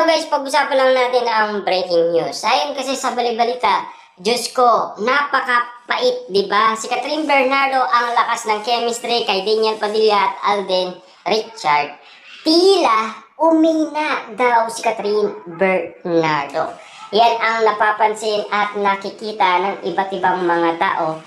Hello guys, pag-usapan lang natin ang breaking news. Ayon kasi sa balibalita, Diyos ko, napakapait, di ba? Si Catherine Bernardo ang lakas ng chemistry kay Daniel Padilla at Alden Richard. Tila umina daw si Catherine Bernardo. Yan ang napapansin at nakikita ng iba't ibang mga tao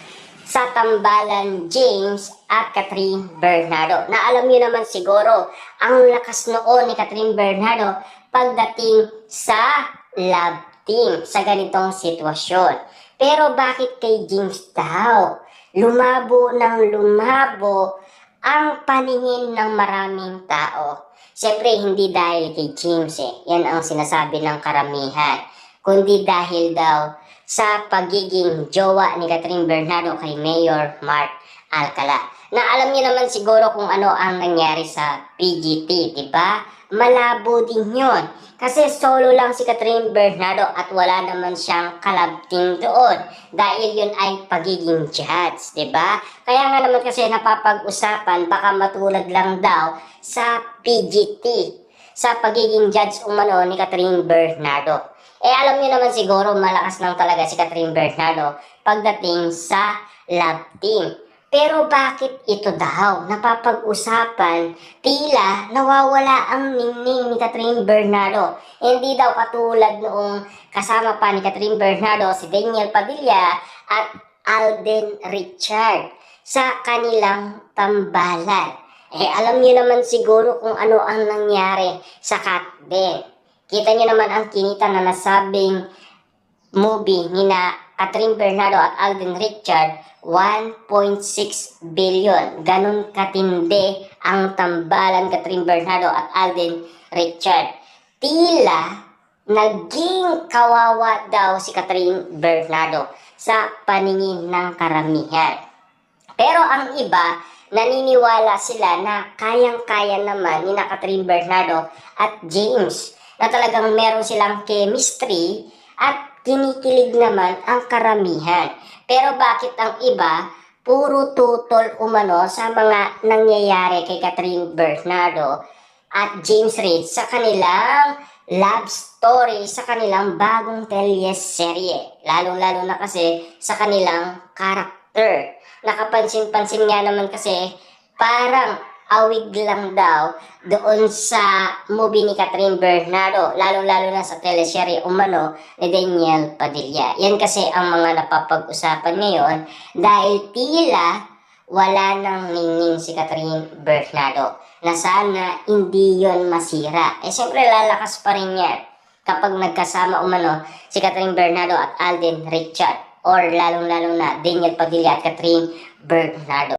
sa tambalan James at Catherine Bernardo. Na alam niyo naman siguro, ang lakas noon ni Catherine Bernardo pagdating sa love team sa ganitong sitwasyon. Pero bakit kay James daw? Lumabo ng lumabo ang paningin ng maraming tao. Siyempre, hindi dahil kay James Yan ang sinasabi ng karamihan. Kundi dahil daw sa pagiging jowa ni Catherine Bernardo kay Mayor Mark Alcala. Na alam niyo naman siguro kung ano ang nangyari sa PGT, di ba? Malabo din yun. Kasi solo lang si Catherine Bernardo at wala naman siyang kalabting doon. Dahil yun ay pagiging judge, di ba? Kaya nga naman kasi napapag-usapan, baka matulad lang daw sa PGT, sa pagiging judge umano ni Catherine Bernardo. Alam niyo naman siguro malakas lang talaga si Catherine Bernardo pagdating sa love team. Pero bakit ito daw napapag-usapan? Tila nawawala ang ningning ni Catherine Bernardo. Hindi daw katulad noong kasama pa ni Catherine Bernardo si Daniel Padilla at Alden Richard sa kanilang tambalan. Alam niyo naman siguro kung ano ang nangyari sa Catden. Kita niyo naman ang kinita na nasabing movie ni na Catherine Bernardo at Alden Richard, 1.6 billion. Ganun katindi ang tambalan Catherine Bernardo at Alden Richard. Tila naging kawawa daw si Catherine Bernardo sa paningin ng karamihan. Pero ang iba, naniniwala sila na kayang-kaya naman ni na Catherine Bernardo at James na talagang meron silang chemistry at kinikilig naman ang karamihan. Pero bakit ang iba puro tutol umano sa mga nangyayari kay Catherine Bernardo at James Reid sa kanilang love story, sa kanilang bagong teleserye. Lalo-lalo na kasi sa kanilang karakter. Nakapansin-pansin nga naman kasi parang awig lang daw doon sa movie ni Catherine Bernardo, lalo-lalo na sa teleserye umano ni Daniel Padilla. Yan kasi ang mga napapag-usapan ngayon dahil tila wala nang ningning si Catherine Bernardo na sana hindi yon masira. Siyempre lalakas pa rin yan kapag nagkasama umano si Catherine Bernardo at Alden Richard or lalong-lalo na Daniel Padilla at Catherine Bernardo.